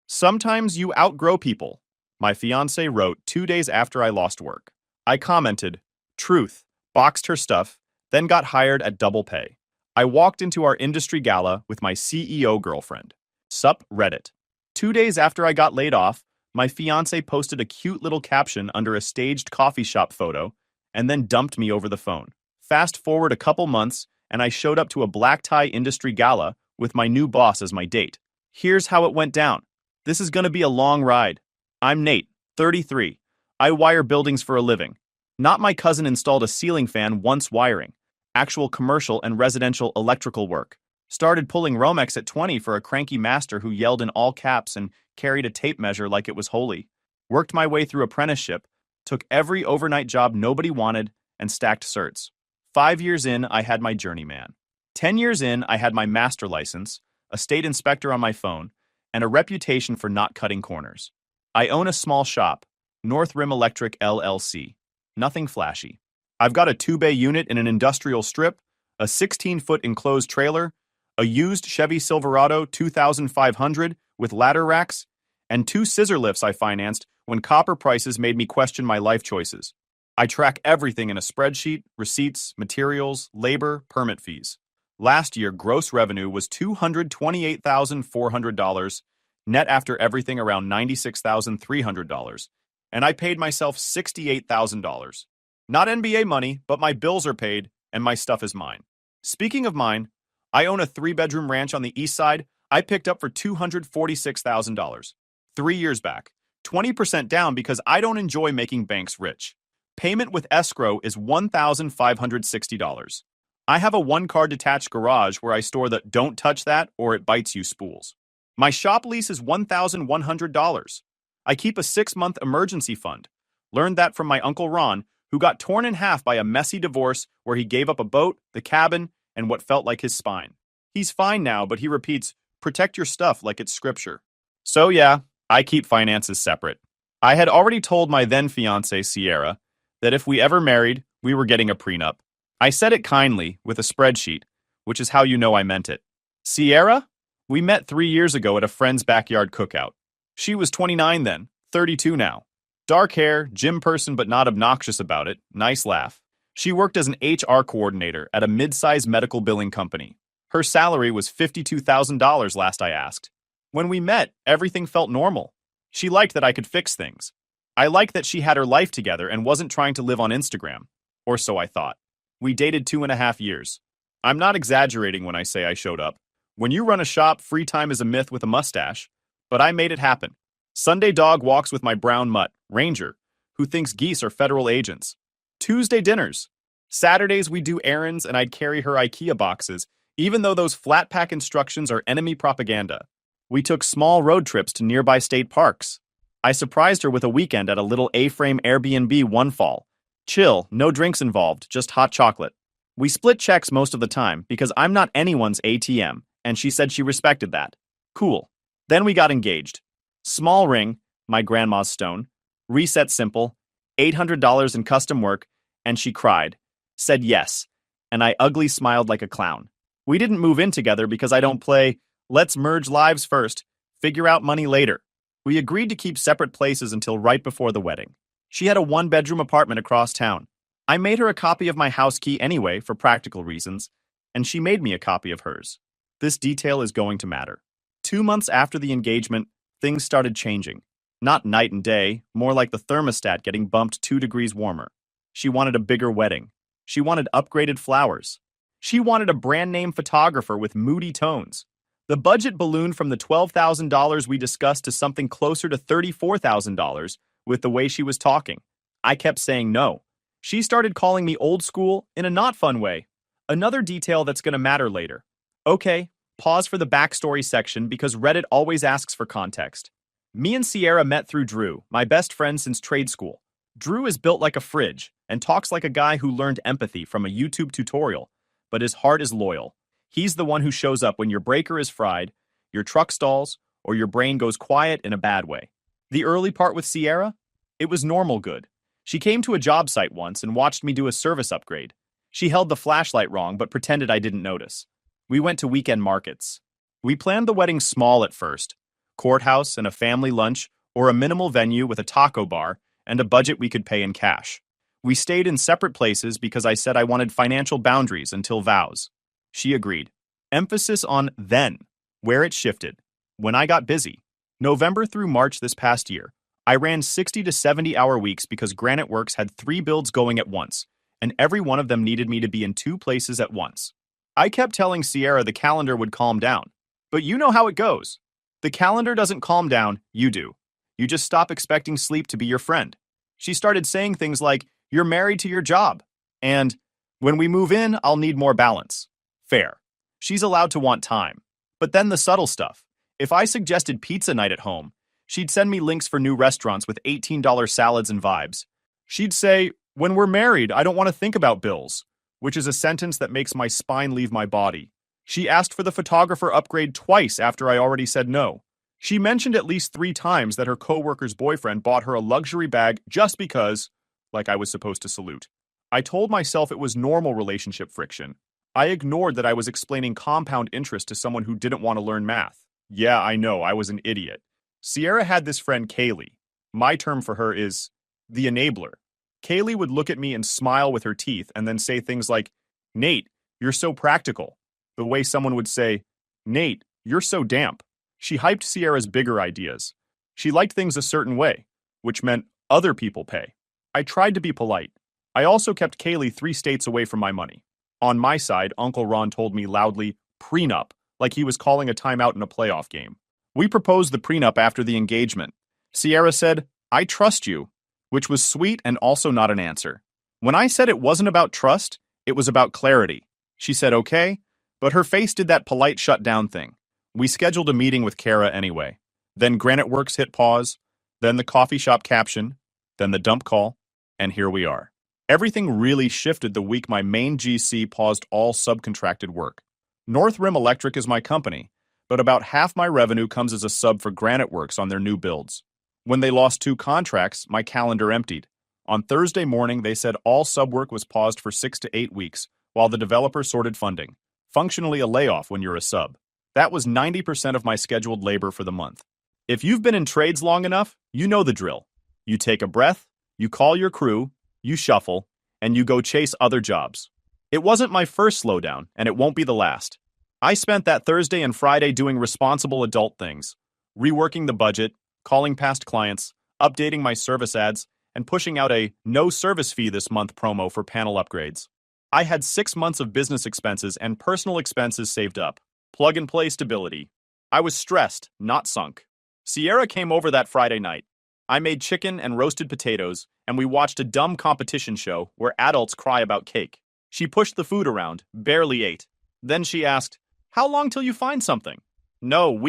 Sometimes you outgrow people, my fiancée wrote 2 days after I lost work. I commented, truth, boxed her stuff, then got hired at double pay. I walked into our industry gala with my CEO girlfriend. Sup, Reddit. 2 days after I got laid off, my fiancée posted a cute little caption under a staged coffee shop photo and then dumped me over the phone. Fast forward a couple months, and I showed up to a black tie industry gala with my new boss as my date. Here's how it went down. This is going to be a long ride. I'm Nate, 33. I wire buildings for a living. Not my cousin installed a ceiling fan once wiring. Actual commercial and residential electrical work. Started pulling Romex at 20 for a cranky master who yelled in all caps and carried a tape measure like it was holy. Worked my way through apprenticeship, took every overnight job nobody wanted, and stacked certs. 5 years in, I had my journeyman. 10 years in, I had my master license, a state inspector on my phone, and a reputation for not cutting corners. I own a small shop, North Rim Electric LLC. Nothing flashy. I've got a 2-bay unit in an industrial strip, a 16-foot enclosed trailer, a used Chevy Silverado 2500 with ladder racks, and 2 scissor lifts I financed when copper prices made me question my life choices. I track everything in a spreadsheet, receipts, materials, labor, permit fees. Last year, gross revenue was $228,400, net after everything around $96,300, and I paid myself $68,000. Not NBA money, but my bills are paid, and my stuff is mine. Speaking of mine, I own a 3-bedroom ranch on the east side I picked up for $246,000. 3 years back, 20% down because I don't enjoy making banks rich. Payment with escrow is $1,560. I have a 1-car detached garage where I store the "don't touch that or it bites you" spools. My shop lease is $1,100. I keep a 6-month emergency fund. Learned that from my Uncle Ron, who got torn in half by a messy divorce where he gave up a boat, the cabin, and what felt like his spine. He's fine now, but he repeats, protect your stuff like it's scripture. So yeah, I keep finances separate. I had already told my then fiancée, Sierra, that if we ever married, we were getting a prenup. I said it kindly, with a spreadsheet, which is how you know I meant it. Sierra? We met 3 years ago at a friend's backyard cookout. She was 29 then, 32 now. Dark hair, gym person but not obnoxious about it, nice laugh. She worked as an HR coordinator at a mid-sized medical billing company. Her salary was $52,000 last I asked. When we met, everything felt normal. She liked that I could fix things. I liked that she had her life together and wasn't trying to live on Instagram. Or so I thought. We dated 2.5 years. I'm not exaggerating when I say I showed up. When you run a shop, free time is a myth with a mustache. But I made it happen. Sunday dog walks with my brown mutt, Ranger, who thinks geese are federal agents. Tuesday dinners. Saturdays we do errands and I'd carry her IKEA boxes, even though those flat pack instructions are enemy propaganda. We took small road trips to nearby state parks. I surprised her with a weekend at a little A-frame Airbnb one fall. Chill, no drinks involved, just hot chocolate. We split checks most of the time because I'm not anyone's ATM, and she said she respected that. Cool. Then we got engaged. Small ring, my grandma's stone. Reset simple, $800 in custom work, and she cried. Said yes, and I ugly smiled like a clown. We didn't move in together because I don't play, let's merge lives first, figure out money later. We agreed to keep separate places until right before the wedding. She had a 1-bedroom apartment across town. I made her a copy of my house key anyway for practical reasons, and she made me a copy of hers. This detail is going to matter. 2 months after the engagement, things started changing. Not night and day, more like the thermostat getting bumped 2 degrees warmer. She wanted a bigger wedding. She wanted upgraded flowers. She wanted a brand-name photographer with moody tones. The budget ballooned from the $12,000 we discussed to something closer to $34,000 with the way she was talking. I kept saying no. She started calling me old school in a not fun way. Another detail that's going to matter later. Okay, pause for the backstory section because Reddit always asks for context. Me and Sierra met through Drew, my best friend since trade school. Drew is built like a fridge and talks like a guy who learned empathy from a YouTube tutorial, but his heart is loyal. He's the one who shows up when your breaker is fried, your truck stalls, or your brain goes quiet in a bad way. The early part with Sierra? It was normal good. She came to a job site once and watched me do a service upgrade. She held the flashlight wrong but pretended I didn't notice. We went to weekend markets. We planned the wedding small at first. courthouse and a family lunch, or a minimal venue with a taco bar and a budget we could pay in cash. We stayed in separate places because I said I wanted financial boundaries until vows. She agreed. Emphasis on then, where it shifted. When I got busy. November through March this past year, I ran 60 to 70-hour weeks because Granite Works had 3 builds going at once, and every one of them needed me to be in 2 places at once. I kept telling Sierra the calendar would calm down, but you know how it goes. The calendar doesn't calm down, you do. You just stop expecting sleep to be your friend. She started saying things like, "You're married to your job," and "When we move in, I'll need more balance." Fair. She's allowed to want time. But then the subtle stuff. If I suggested pizza night at home, she'd send me links for new restaurants with $18 salads and vibes. She'd say, "When we're married, I don't want to think about bills," which is a sentence that makes my spine leave my body. She asked for the photographer upgrade twice after I already said no. She mentioned at least 3 times that her coworker's boyfriend bought her a luxury bag just because, like I was supposed to salute. I told myself it was normal relationship friction. I ignored that I was explaining compound interest to someone who didn't want to learn math. Yeah, I know, I was an idiot. Sierra had this friend Kaylee. My term for her is the enabler. Kaylee would look at me and smile with her teeth and then say things like, "Nate, you're so practical." The way someone would say, "Nate, you're so damp." She hyped Sierra's bigger ideas. She liked things a certain way, which meant other people pay. I tried to be polite. I also kept Kaylee 3 states away from my money. On my side, Uncle Ron told me loudly, "Prenup," like he was calling a timeout in a playoff game. We proposed the prenup after the engagement. Sierra said, "I trust you," which was sweet and also not an answer. When I said it wasn't about trust, it was about clarity. She said okay, but her face did that polite shutdown thing. We scheduled a meeting with Kara anyway. Then Granite Works hit pause, then the coffee shop caption, then the dump call, and here we are. Everything really shifted the week my main GC paused all subcontracted work. North Rim Electric is my company, but about half my revenue comes as a sub for Granite Works on their new builds. When they lost 2 contracts, my calendar emptied. On Thursday morning, they said all sub work was paused for 6 to 8 weeks, while the developer sorted funding. Functionally a layoff when you're a sub. That was 90% of my scheduled labor for the month. If you've been in trades long enough, you know the drill. You take a breath, you call your crew, you shuffle, and you go chase other jobs. It wasn't my first slowdown, and it won't be the last. I spent that Thursday and Friday doing responsible adult things, reworking the budget, calling past clients, updating my service ads, and pushing out a no service fee this month promo for panel upgrades. I had 6 months of business expenses and personal expenses saved up. Plug-and-play stability. I was stressed, not sunk. Sierra came over that Friday night. I made chicken and roasted potatoes, and we watched a dumb competition show where adults cry about cake. She pushed the food around, barely ate. Then she asked, "How long till you find something?" "No,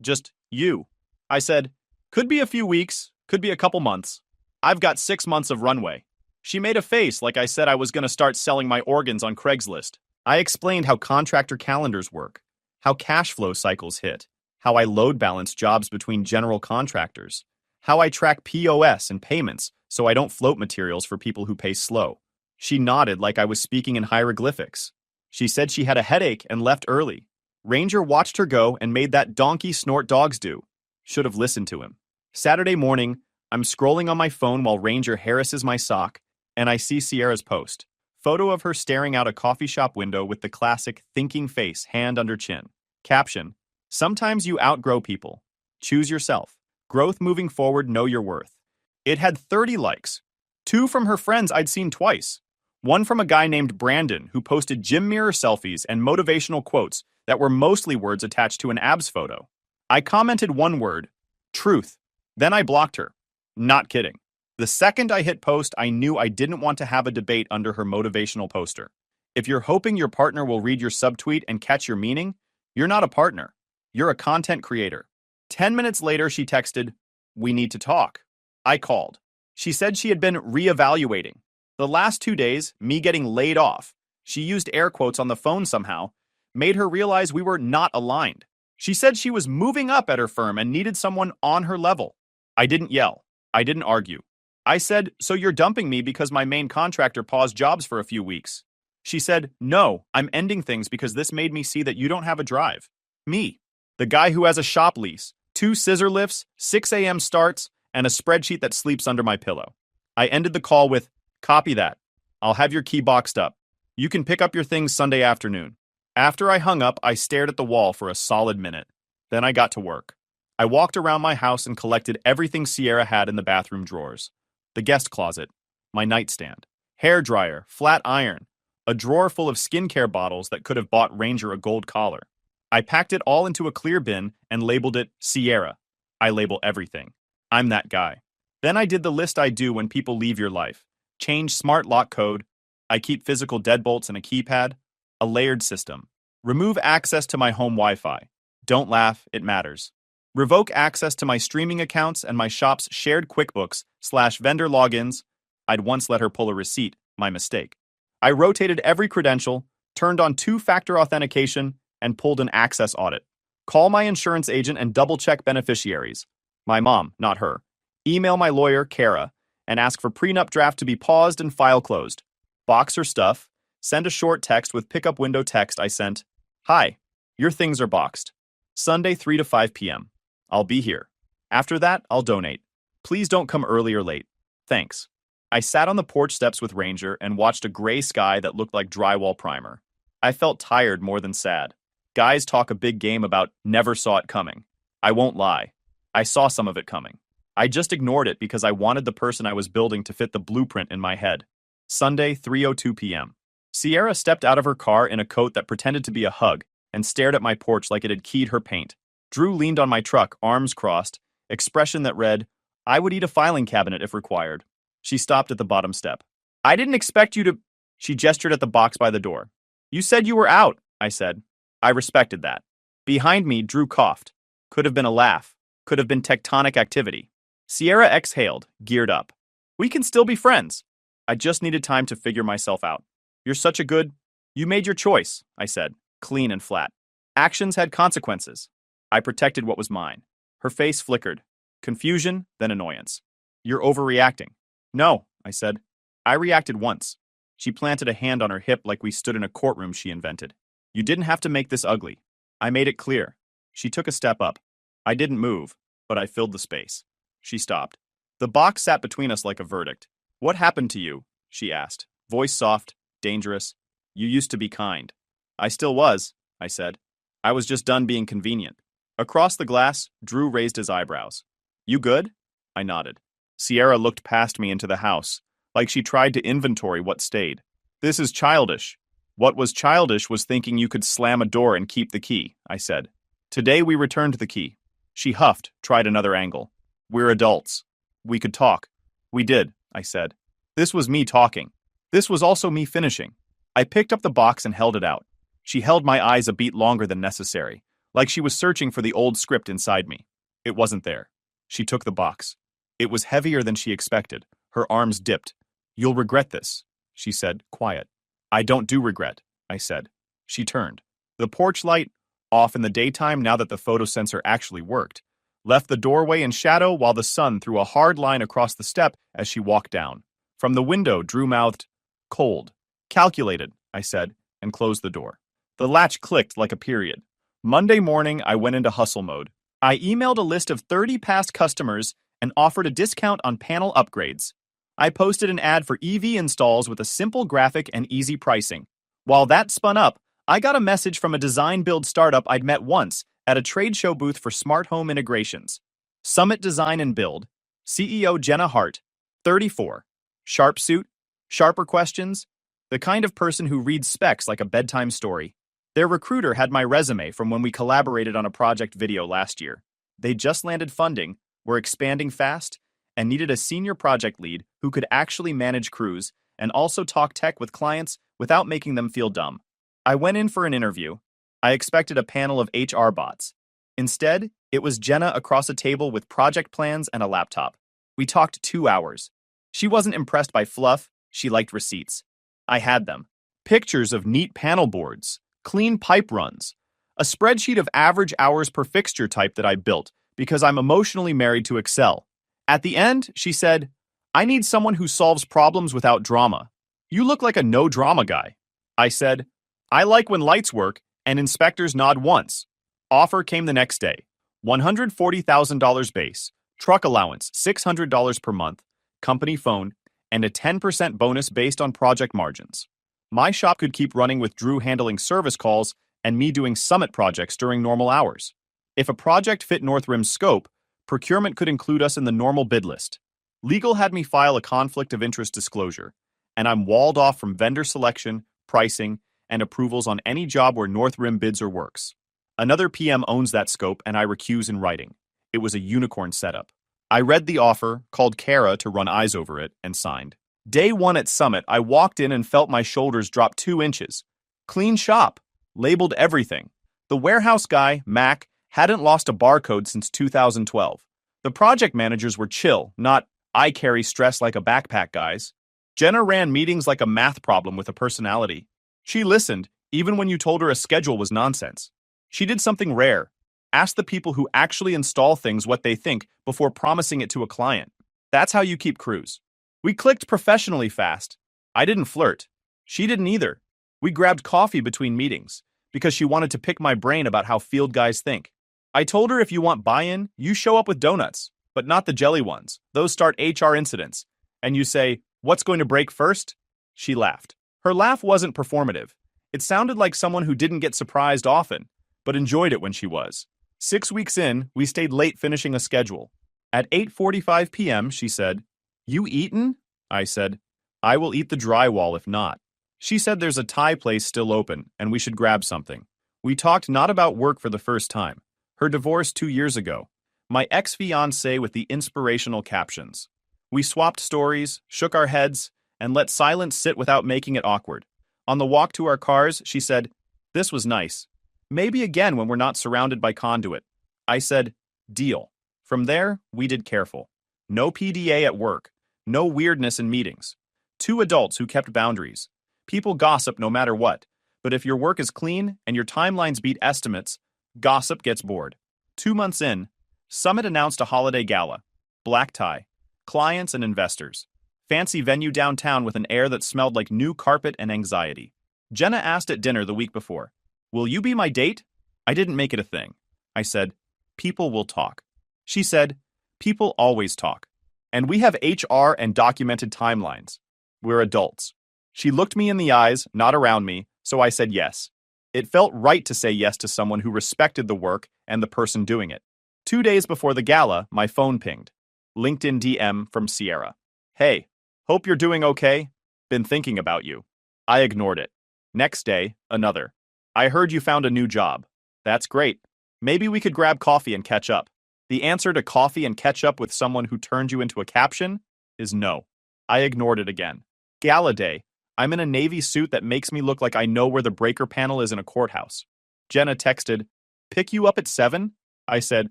just you." I said, "Could be a few weeks, could be a couple months. I've got 6 months of runway." She made a face like I said I was going to start selling my organs on Craigslist. I explained how contractor calendars work, how cash flow cycles hit, how I load balance jobs between general contractors, how I track POS and payments so I don't float materials for people who pay slow. She nodded like I was speaking in hieroglyphics. She said she had a headache and left early. Ranger watched her go and made that donkey snort dogs do. Should have listened to him. Saturday morning, I'm scrolling on my phone while Ranger harasses my sock, and I see Sierra's post. Photo of her staring out a coffee shop window with the classic thinking face, hand under chin. Caption, "Sometimes you outgrow people. Choose yourself. Growth moving forward, know your worth." It had 30 likes. 2 from her friends I'd seen twice. One from a guy named Brandon who posted gym mirror selfies and motivational quotes that were mostly words attached to an abs photo. I commented one word, truth. Then I blocked her. Not kidding. The second I hit post, I knew I didn't want to have a debate under her motivational poster. If you're hoping your partner will read your subtweet and catch your meaning, you're not a partner. You're a content creator. 10 minutes later, she texted, "We need to talk." I called. She said she had been reevaluating. The last 2 days, me getting laid off, she used air quotes on the phone somehow, made her realize we were not aligned. She said she was moving up at her firm and needed someone on her level. I didn't yell. I didn't argue. I said, "So you're dumping me because my main contractor paused jobs for a few weeks?" She said, "No, I'm ending things because this made me see that you don't have a drive." Me, the guy who has a shop lease, 2 scissor lifts, 6 a.m. starts, and a spreadsheet that sleeps under my pillow. I ended the call with, "Copy that. I'll have your key boxed up. You can pick up your things Sunday afternoon." After I hung up, I stared at the wall for a solid minute. Then I got to work. I walked around my house and collected everything Sierra had in the bathroom drawers. The guest closet, my nightstand, hair dryer, flat iron, a drawer full of skincare bottles that could have bought Ranger a gold collar. I packed it all into a clear bin and labeled it Sierra. I label everything. I'm that guy. Then I did the list I do when people leave your life. Change smart lock code. I keep physical deadbolts and a keypad. A layered system. Remove access to my home Wi-Fi. Don't laugh, it matters. Revoke access to my streaming accounts and my shop's shared QuickBooks/vendor logins. I'd once let her pull a receipt, my mistake. I rotated every credential, turned on 2-factor authentication, and pulled an access audit. Call my insurance agent and double-check beneficiaries. My mom, not her. Email my lawyer, Kara, and ask for prenup draft to be paused and file closed. Box her stuff. Send a short text with pickup window text I sent. "Hi, your things are boxed. Sunday 3 to 5 p.m. I'll be here. After that, I'll donate. Please don't come early or late. Thanks." I sat on the porch steps with Ranger and watched a gray sky that looked like drywall primer. I felt tired more than sad. Guys talk a big game about never saw it coming. I won't lie. I saw some of it coming. I just ignored it because I wanted the person I was building to fit the blueprint in my head. Sunday, 3:02 p.m. Sierra stepped out of her car in a coat that pretended to be a hug and stared at my porch like it had keyed her paint. Drew leaned on my truck, arms crossed, expression that read, "I would eat a filing cabinet if required." She stopped at the bottom step. "I didn't expect you to—" She gestured at the box by the door. "You said you were out," I said. I respected that. Behind me, Drew coughed. Could have been a laugh. Could have been tectonic activity. Sierra exhaled, geared up. "We can still be friends." I just needed time to figure myself out. "You're such a good—" "You made your choice," I said, clean and flat. Actions had consequences. I protected what was mine. Her face flickered. Confusion, then annoyance. "You're overreacting." "No," I said. "I reacted once." She planted a hand on her hip like we stood in a courtroom she invented. "You didn't have to make this ugly. I made it clear." She took a step up. I didn't move, but I filled the space. She stopped. The box sat between us like a verdict. "What happened to you?" she asked, voice soft, dangerous. "You used to be kind." "I still was," I said. "I was just done being convenient." Across the glass, Drew raised his eyebrows. "You good?" I nodded. Sierra looked past me into the house, like she tried to inventory what stayed. "This is childish." "What was childish was thinking you could slam a door and keep the key," I said. "Today we returned the key." She huffed, tried another angle. "We're adults. We could talk." "We did," I said. This was me talking. This was also me finishing. I picked up the box and held it out. She held my eyes a beat longer than necessary, like she was searching for the old script inside me. It wasn't there. She took the box. It was heavier than she expected. Her arms dipped. "You'll regret this," she said, quiet. "I don't do regret," I said. She turned. The porch light, off in the daytime now that the photosensor actually worked, left the doorway in shadow while the sun threw a hard line across the step as she walked down. From the window, Drew mouthed, "Cold." "Calculated," I said, and closed the door. The latch clicked like a period. Monday morning, I went into hustle mode. I emailed a list of 30 past customers and offered a discount on panel upgrades. I posted an ad for EV installs with a simple graphic and easy pricing. While that spun up, I got a message from a design-build startup I'd met once at a trade show booth for smart home integrations. Summit Design and Build. CEO Jenna Hart, 34. Sharp suit, sharper questions, the kind of person who reads specs like a bedtime story. Their recruiter had my resume from when we collaborated on a project video last year. They just landed funding, were expanding fast, and needed a senior project lead who could actually manage crews and also talk tech with clients without making them feel dumb. I went in for an interview. I expected a panel of HR bots. Instead, it was Jenna across a table with project plans and a laptop. We talked 2 hours. She wasn't impressed by fluff, she liked receipts. I had them. Pictures of neat panel boards, clean pipe runs, a spreadsheet of average hours per fixture type that I built because I'm emotionally married to Excel. At the end, she said, "I need someone who solves problems without drama. You look like a no-drama guy." I said, "I like when lights work and inspectors nod once." Offer came the next day. $140,000 base, truck allowance $600 per month, company phone, and a 10% bonus based on project margins. My shop could keep running with Drew handling service calls and me doing summit projects during normal hours. If a project fit Northrim's scope, procurement could include us in the normal bid list. Legal had me file a conflict of interest disclosure, and I'm walled off from vendor selection, pricing, and approvals on any job where Northrim bids or works. Another PM owns that scope, and I recuse in writing. It was a unicorn setup. I read the offer, called Kara to run eyes over it, and signed. Day one at Summit, I walked in and felt my shoulders drop 2 inches. Clean shop. Labeled everything. The warehouse guy, Mac, hadn't lost a barcode since 2012. The project managers were chill, not I carry stress like a backpack guys. Jenna ran meetings like a math problem with a personality. She listened, even when you told her a schedule was nonsense. She did something rare. Asked the people who actually install things what they think before promising it to a client. That's how you keep crews. We clicked professionally fast. I didn't flirt. She didn't either. We grabbed coffee between meetings because she wanted to pick my brain about how field guys think. I told her if you want buy-in, you show up with donuts, but not the jelly ones. Those start HR incidents. And you say, "What's going to break first?" She laughed. Her laugh wasn't performative. It sounded like someone who didn't get surprised often, but enjoyed it when she was. 6 weeks in, we stayed late finishing a schedule. At 8:45 p.m., she said, "You eaten?" I said, "I will eat the drywall if not." She said there's a Thai place still open and we should grab something. We talked not about work for the first time. Her divorce 2 years ago. My ex-fiancée with the inspirational captions. We swapped stories, shook our heads, and let silence sit without making it awkward. On the walk to our cars, she said, "This was nice. Maybe again when we're not surrounded by conduit." I said, "Deal." From there, we did careful. No PDA at work. No weirdness in meetings. 2 adults who kept boundaries. People gossip no matter what, but if your work is clean and your timelines beat estimates, gossip gets bored. 2 months in, Summit announced a holiday gala. Black tie. Clients and investors. Fancy venue downtown with an air that smelled like new carpet and anxiety. Jenna asked at dinner the week before, "Will you be my date?" I didn't make it a thing. I said, "People will talk." She said, "People always talk. And we have HR and documented timelines. We're adults." She looked me in the eyes, not around me, so I said yes. It felt right to say yes to someone who respected the work and the person doing it. 2 days before the gala, my phone pinged. LinkedIn DM from Sierra. "Hey, hope you're doing okay. Been thinking about you." I ignored it. Next day, another. "I heard you found a new job." "That's great. Maybe we could grab coffee and catch up." The answer to coffee and catch up with someone who turned you into a caption is no. I ignored it again. Gala day. I'm in a navy suit that makes me look like I know where the breaker panel is in a courthouse. Jenna texted, "Pick you up at 7?" I said,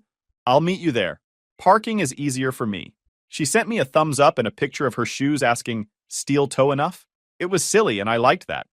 "I'll meet you there. Parking is easier for me." She sent me a thumbs up and a picture of her shoes asking, "Steel toe enough?" It was silly and I liked that.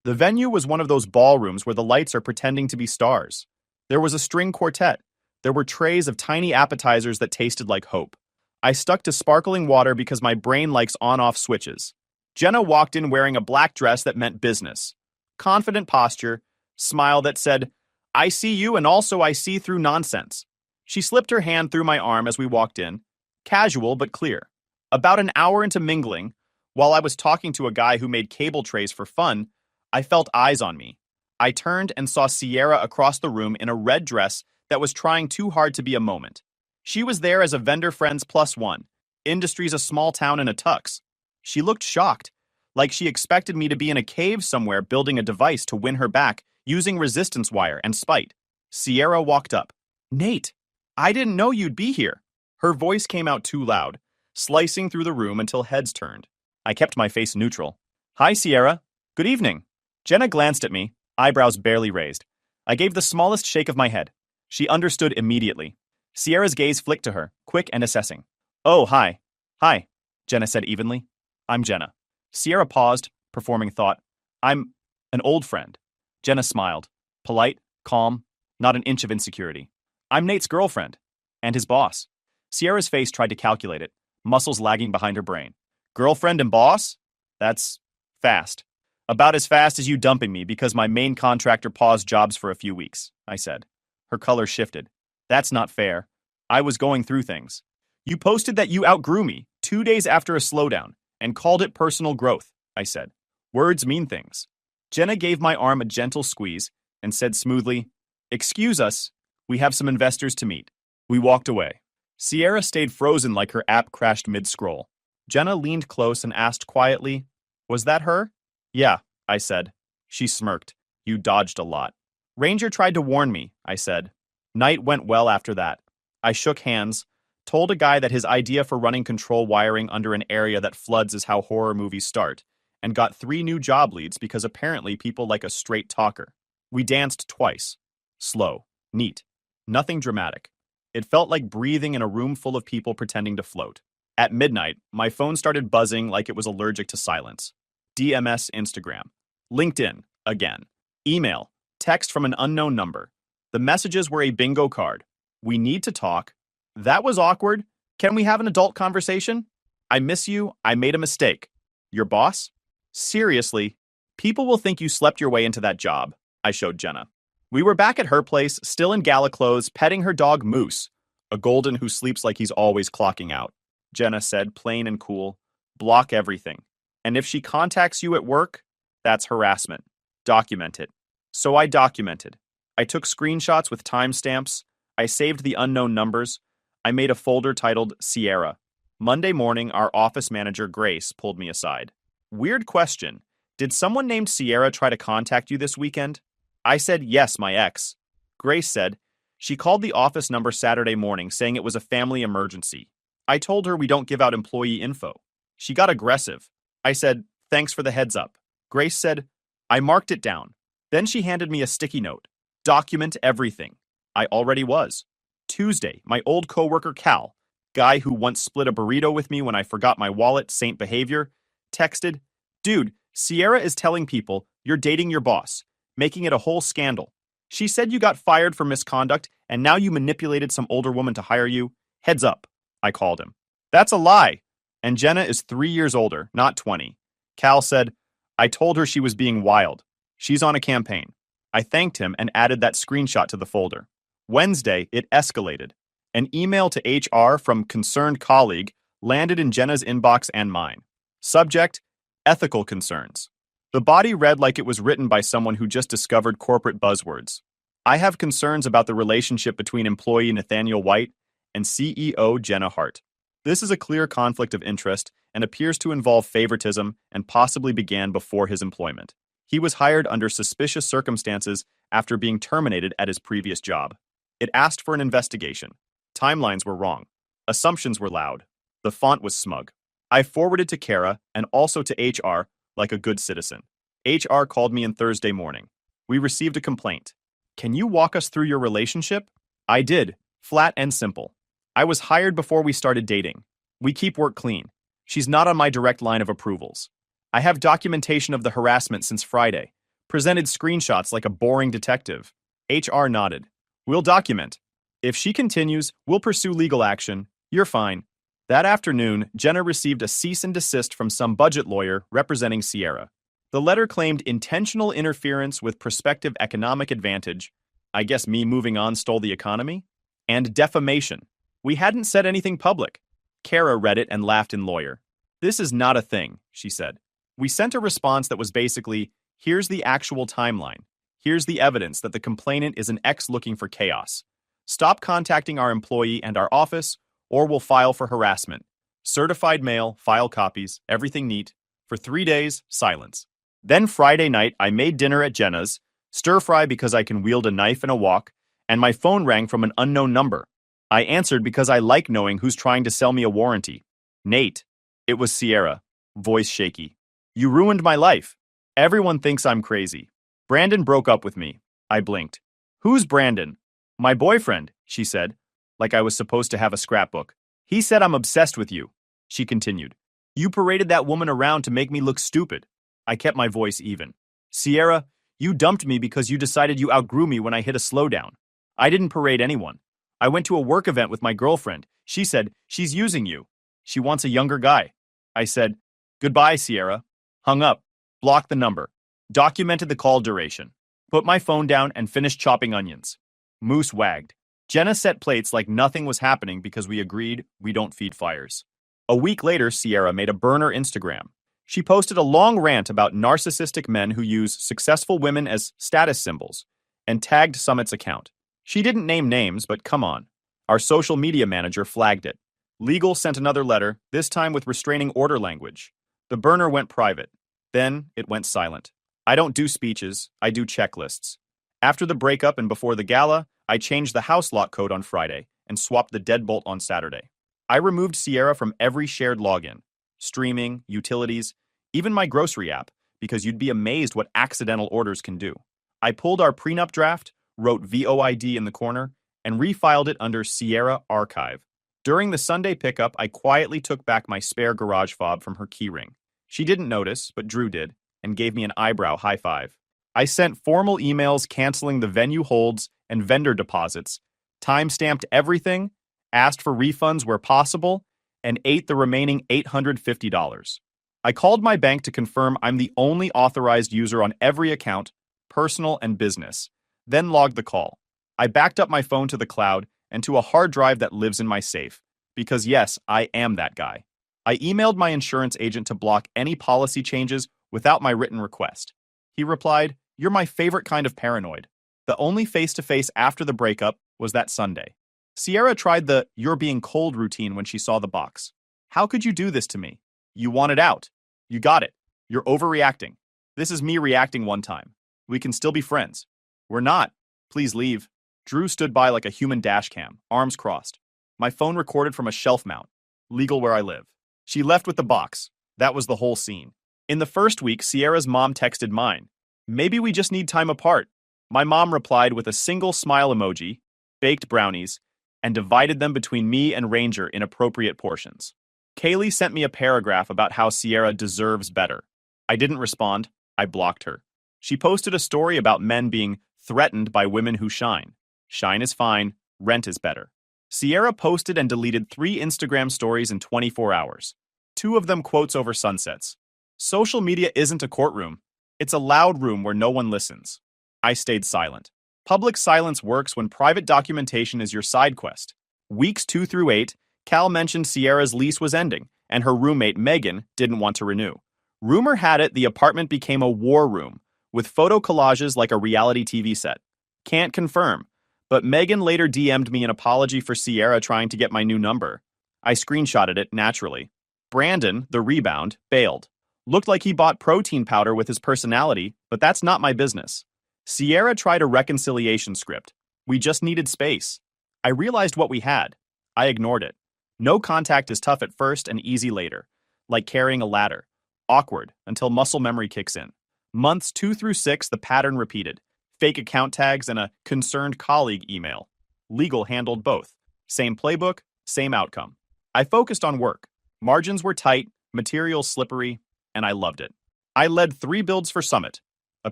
The venue was one of those ballrooms where the lights are pretending to be stars. There was a string quartet. There were trays of tiny appetizers that tasted like hope. I stuck to sparkling water because my brain likes on-off switches. Jenna walked in wearing a black dress that meant business. Confident posture, smile that said, "I see you and also I see through nonsense." She slipped her hand through my arm as we walked in. Casual but clear. About an hour into mingling, while I was talking to a guy who made cable trays for fun, I felt eyes on me. I turned and saw Sierra across the room in a red dress that was trying too hard to be a moment. She was there as a vendor friend's +1. Industry's a small town in a tux. She looked shocked, like she expected me to be in a cave somewhere building a device to win her back using resistance wire and spite. Sierra walked up. "Nate, I didn't know you'd be here." Her voice came out too loud, slicing through the room until heads turned. I kept my face neutral. "Hi, Sierra. Good evening." Jenna glanced at me, eyebrows barely raised. I gave the smallest shake of my head. She understood immediately. Sierra's gaze flicked to her, quick and assessing. "Oh, hi." "Hi," Jenna said evenly. "I'm Jenna." Sierra paused, performing thought. "I'm an old friend." Jenna smiled. Polite, calm, not an inch of insecurity. "I'm Nate's girlfriend. And his boss." Sierra's face tried to calculate it, muscles lagging behind her brain. "Girlfriend and boss? That's fast." "About as fast as you dumping me because my main contractor paused jobs for a few weeks," I said. Her color shifted. That's not fair. I was going through things. You posted that you outgrew me 2 days after a slowdown and called it personal growth, I said. Words mean things. Jenna gave my arm a gentle squeeze and said smoothly, "Excuse us, we have some investors to meet." We walked away. Sierra stayed frozen like her app crashed mid-scroll. Jenna leaned close and asked quietly, "Was that her?" "Yeah," I said. She smirked. "You dodged a lot." "Ranger tried to warn me," I said. Night went well after that. I shook hands, told a guy that his idea for running control wiring under an area that floods is how horror movies start, and got 3 new job leads because apparently people like a straight talker. We danced twice. Slow. Neat. Nothing dramatic. It felt like breathing in a room full of people pretending to float. At midnight, my phone started buzzing like it was allergic to silence. DMS Instagram. LinkedIn, again. Email. Text from an unknown number. The messages were a bingo card. "We need to talk." "That was awkward. Can we have an adult conversation?" "I miss you. I made a mistake." "Your boss?" "Seriously, people will think you slept your way into that job," I showed Jenna. We were back at her place, still in gala clothes, petting her dog Moose, a golden who sleeps like he's always clocking out. Jenna said, plain and cool, "Block everything. And if she contacts you at work, that's harassment. Document it." So I documented. I took screenshots with timestamps. I saved the unknown numbers. I made a folder titled Sierra. Monday morning, our office manager, Grace, pulled me aside. "Weird question. Did someone named Sierra try to contact you this weekend?" I said, "Yes, my ex." Grace said, "She called the office number Saturday morning saying it was a family emergency. I told her we don't give out employee info. She got aggressive. I said, 'Thanks for the heads up.' Grace said, 'I marked it down.' Then she handed me a sticky note. 'Document everything.' I already was. Tuesday, my old coworker Cal, guy who once split a burrito with me when I forgot my wallet, saint behavior, texted, 'Dude, Sierra is telling people you're dating your boss, making it a whole scandal. She said you got fired for misconduct and now you manipulated some older woman to hire you. Heads up.' I called him. 'That's a lie. And Jenna is 3 years older, not 20. Cal said, 'I told her she was being wild. She's on a campaign.' I thanked him and added that screenshot to the folder. Wednesday, it escalated. An email to HR from concerned colleague landed in Jenna's inbox and mine. Subject, ethical concerns. The body read like it was written by someone who just discovered corporate buzzwords. I have concerns about the relationship between employee Nathaniel White and CEO Jenna Hart. This is a clear conflict of interest and appears to involve favoritism and possibly began before his employment. He was hired under suspicious circumstances after being terminated at his previous job. It asked for an investigation. Timelines were wrong. Assumptions were loud. The font was smug. I forwarded to Kara and also to HR like a good citizen. HR called me in Thursday morning. We received a complaint. "Can you walk us through your relationship?" I did, flat and simple. I was hired before we started dating. We keep work clean. She's not on my direct line of approvals. I have documentation of the harassment since Friday. Presented screenshots like a boring detective. HR nodded. "We'll document. If she continues, we'll pursue legal action. You're fine." That afternoon, Jenna received a cease and desist from some budget lawyer representing Sierra. The letter claimed intentional interference with prospective economic advantage. I guess me moving on stole the economy? And defamation. We hadn't said anything public. Kara read it and laughed in lawyer. "This is not a thing," she said. We sent a response that was basically, "Here's the actual timeline. Here's the evidence that the complainant is an ex looking for chaos. Stop contacting our employee and our office, or we'll file for harassment. Certified mail, file copies, everything neat. For 3 days, silence." Then Friday night, I made dinner at Jenna's, stir-fry because I can wield a knife and a wok, and my phone rang from an unknown number. I answered because I like knowing who's trying to sell me a warranty. "Nate." It was Sierra, voice shaky. "You ruined my life. Everyone thinks I'm crazy. Brandon broke up with me." I blinked. "Who's Brandon?" "My boyfriend," she said, like I was supposed to have a scrapbook. "He said I'm obsessed with you." She continued. "You paraded that woman around to make me look stupid." I kept my voice even. "Sierra, you dumped me because you decided you outgrew me when I hit a slowdown. I didn't parade anyone. I went to a work event with my girlfriend. She said, she's using you. She wants a younger guy." I said, "Goodbye, Sierra." Hung up, blocked the number, documented the call duration, put my phone down and finished chopping onions. Moose wagged. Jenna set plates like nothing was happening because we agreed we don't feed fires. A week later, Sierra made a burner Instagram. She posted a long rant about narcissistic men who use successful women as status symbols and tagged Summit's account. She didn't name names, but come on. Our social media manager flagged it. Legal sent another letter, this time with restraining order language. The burner went private. Then it went silent. I don't do speeches, I do checklists. After the breakup and before the gala, I changed the house lock code on Friday and swapped the deadbolt on Saturday. I removed Sierra from every shared login, streaming, utilities, even my grocery app, because you'd be amazed what accidental orders can do. I pulled our prenup draft, wrote VOID in the corner, and refiled it under Sierra Archive. During the Sunday pickup, I quietly took back my spare garage fob from her keyring. She didn't notice, but Drew did, and gave me an eyebrow high five. I sent formal emails canceling the venue holds and vendor deposits, time-stamped everything, asked for refunds where possible, and ate the remaining $850. I called my bank to confirm I'm the only authorized user on every account, personal and business, then logged the call. I backed up my phone to the cloud and to a hard drive that lives in my safe, because yes, I am that guy. I emailed my insurance agent to block any policy changes without my written request. He replied, "You're my favorite kind of paranoid." The only face-to-face after the breakup was that Sunday. Sierra tried the "you're being cold" routine when she saw the box. How could you do this to me? You wanted out. You got it. You're overreacting. This is me reacting one time. We can still be friends. We're not. Please leave. Drew stood by like a human dash cam, arms crossed. My phone recorded from a shelf mount, legal where I live. She left with the box. That was the whole scene. In the first week, Sierra's mom texted mine. "Maybe we just need time apart." My mom replied with a single smile emoji, baked brownies, and divided them between me and Ranger in appropriate portions. Kaylee sent me a paragraph about how Sierra deserves better. I didn't respond. I blocked her. She posted a story about men being threatened by women who shine. Shine is fine, rent is better. Sierra posted and deleted 3 Instagram stories in 24 hours. 2 of them quotes over sunsets. Social media isn't a courtroom. It's a loud room where no one listens. I stayed silent. Public silence works when private documentation is your side quest. Weeks 2 through 8, Cal mentioned Sierra's lease was ending, and her roommate, Megan, didn't want to renew. Rumor had it the apartment became a war room, with photo collages like a reality TV set. Can't confirm, but Megan later DM'd me an apology for Sierra trying to get my new number. I screenshotted it, naturally. Brandon, the rebound, bailed. Looked like he bought protein powder with his personality, but that's not my business. Sierra tried a reconciliation script. We just needed space. I realized what we had. I ignored it. No contact is tough at first and easy later, like carrying a ladder. Awkward until muscle memory kicks in. Months 2 through 6, the pattern repeated. Fake account tags and a concerned colleague email. Legal handled both. Same playbook, same outcome. I focused on work. Margins were tight, materials slippery, and I loved it. I led 3 builds for Summit. A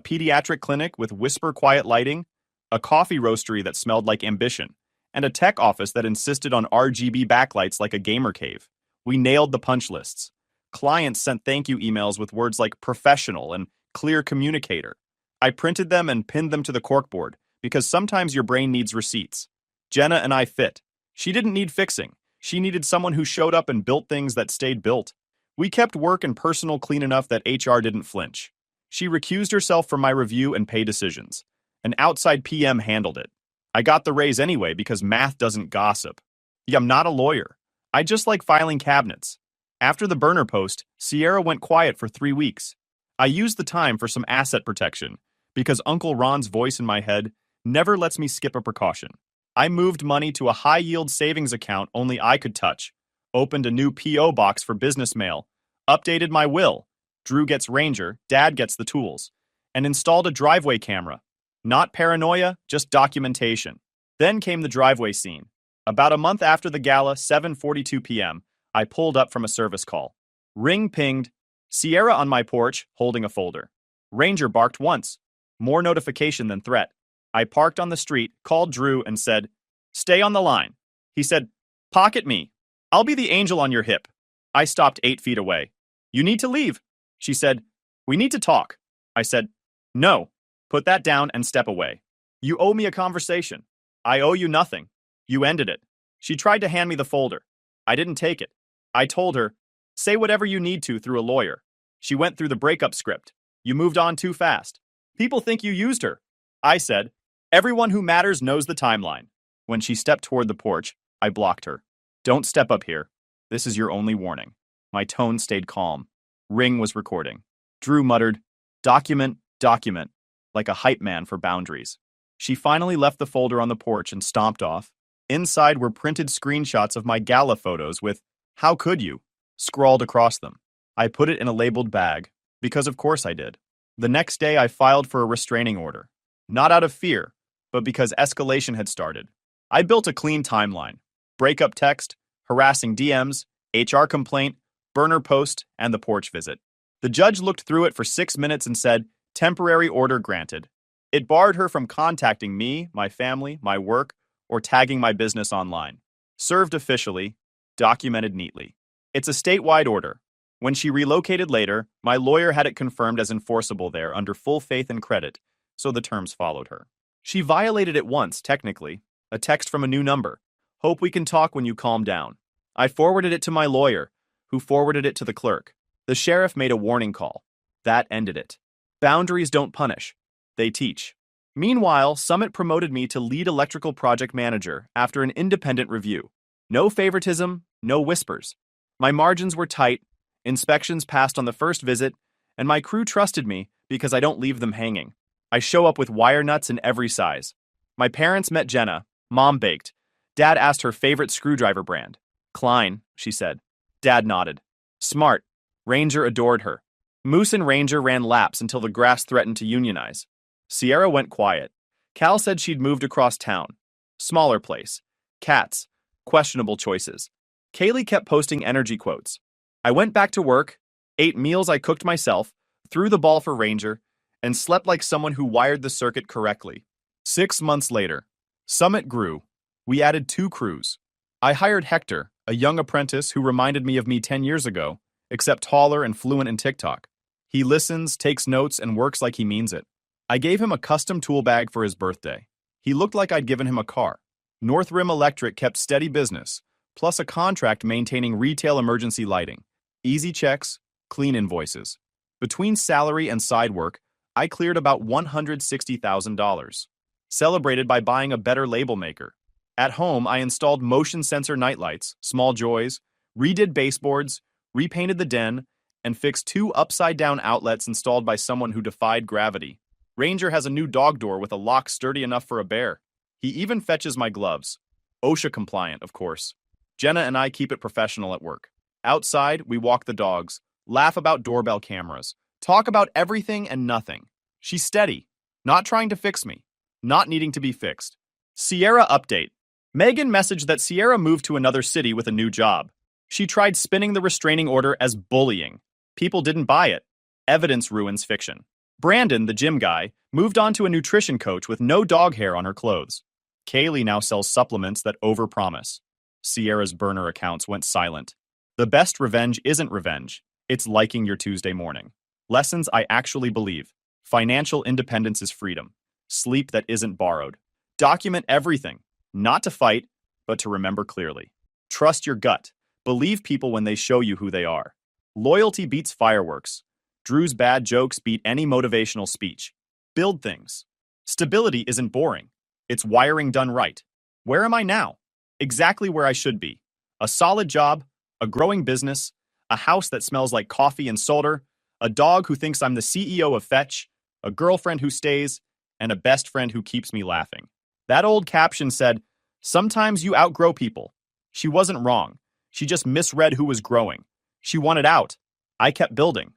pediatric clinic with whisper quiet lighting, a coffee roastery that smelled like ambition, and a tech office that insisted on RGB backlights like a gamer cave. We nailed the punch lists. Clients sent thank you emails with words like professional and clear communicator. I printed them and pinned them to the corkboard, because sometimes your brain needs receipts. Jenna and I fit. She didn't need fixing. She needed someone who showed up and built things that stayed built. We kept work and personal clean enough that HR didn't flinch. She recused herself from my review and pay decisions. An outside PM handled it. I got the raise anyway because math doesn't gossip. Yeah, I'm not a lawyer. I just like filing cabinets. After the burner post, Sierra went quiet for 3 weeks. I used the time for some asset protection because Uncle Ron's voice in my head never lets me skip a precaution. I moved money to a high-yield savings account only I could touch, opened a new P.O. box for business mail, updated my will, Drew gets Ranger, Dad gets the tools, and installed a driveway camera. Not paranoia, just documentation. Then came the driveway scene. About a month after the gala, 7:42 p.m., I pulled up from a service call. Ring pinged. Sierra on my porch, holding a folder. Ranger barked once. More notification than threat. I parked on the street, called Drew, and said, "Stay on the line." He said, "Pocket me. I'll be the angel on your hip." I stopped 8 feet away. "You need to leave." She said, "We need to talk." I said, "No. Put that down and step away. You owe me a conversation." "I owe you nothing." You ended it. She tried to hand me the folder. I didn't take it. I told her, say whatever you need to through a lawyer. She went through the breakup script. You moved on too fast. People think you used her. I said, everyone who matters knows the timeline. When she stepped toward the porch, I blocked her. Don't step up here. This is your only warning. My tone stayed calm. Ring was recording. Drew muttered, document, document, like a hype man for boundaries. She finally left the folder on the porch and stomped off. Inside were printed screenshots of my gala photos with, how could you, scrawled across them. I put it in a labeled bag, because of course I did. The next day I filed for a restraining order. Not out of fear, but because escalation had started. I built a clean timeline. Breakup text, harassing DMs, HR complaint, burner post, and the porch visit. The judge looked through it for 6 minutes and said, temporary order granted. It barred her from contacting me, my family, my work, or tagging my business online. Served officially, documented neatly. It's a statewide order. When she relocated later, my lawyer had it confirmed as enforceable there under full faith and credit, so the terms followed her. She violated it once, technically. A text from a new number. Hope we can talk when you calm down. I forwarded it to my lawyer, who forwarded it to the clerk. The sheriff made a warning call. That ended it. Boundaries don't punish. They teach. Meanwhile, Summit promoted me to lead electrical project manager after an independent review. No favoritism, no whispers. My margins were tight, inspections passed on the first visit, and my crew trusted me because I don't leave them hanging. I show up with wire nuts in every size. My parents met Jenna, Mom baked. Dad asked her favorite screwdriver brand. Klein, she said. Dad nodded. Smart. Ranger adored her. Moose and Ranger ran laps until the grass threatened to unionize. Sierra went quiet. Cal said she'd moved across town. Smaller place. Cats. Questionable choices. Kaylee kept posting energy quotes. I went back to work, ate meals I cooked myself, threw the ball for Ranger, and slept like someone who wired the circuit correctly. 6 months later, Summit grew. We added 2 crews. I hired Hector, a young apprentice who reminded me of me 10 years ago, except taller and fluent in TikTok. He listens, takes notes, and works like he means it. I gave him a custom tool bag for his birthday. He looked like I'd given him a car. North Rim Electric kept steady business, plus a contract maintaining retail emergency lighting. Easy checks, clean invoices. Between salary and side work, I cleared about $160,000. Celebrated by buying a better label maker. At home, I installed motion sensor nightlights, small joys, redid baseboards, repainted the den, and fixed 2 upside-down outlets installed by someone who defied gravity. Ranger has a new dog door with a lock sturdy enough for a bear. He even fetches my gloves. OSHA compliant, of course. Jenna and I keep it professional at work. Outside, we walk the dogs, laugh about doorbell cameras, talk about everything and nothing. She's steady, not trying to fix me, not needing to be fixed. Sierra update. Megan messaged that Sierra moved to another city with a new job. She tried spinning the restraining order as bullying. People didn't buy it. Evidence ruins fiction. Brandon, the gym guy, moved on to a nutrition coach with no dog hair on her clothes. Kaylee now sells supplements that overpromise. Sierra's burner accounts went silent. The best revenge isn't revenge. It's liking your Tuesday morning. Lessons I actually believe. Financial independence is freedom. Sleep that isn't borrowed. Document everything. Not to fight, but to remember clearly. Trust your gut. Believe people when they show you who they are. Loyalty beats fireworks. Drew's bad jokes beat any motivational speech. Build things. Stability isn't boring. It's wiring done right. Where am I now? Exactly where I should be. A solid job, a growing business, a house that smells like coffee and solder, a dog who thinks I'm the CEO of Fetch, a girlfriend who stays, and a best friend who keeps me laughing. That old caption said, sometimes you outgrow people. She wasn't wrong. She just misread who was growing. She wanted out. I kept building.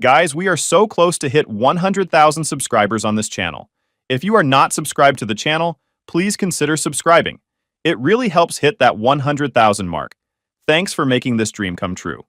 Guys, we are so close to hit 100,000 subscribers on this channel. If you are not subscribed to the channel, please consider subscribing. It really helps hit that 100,000 mark. Thanks for making this dream come true.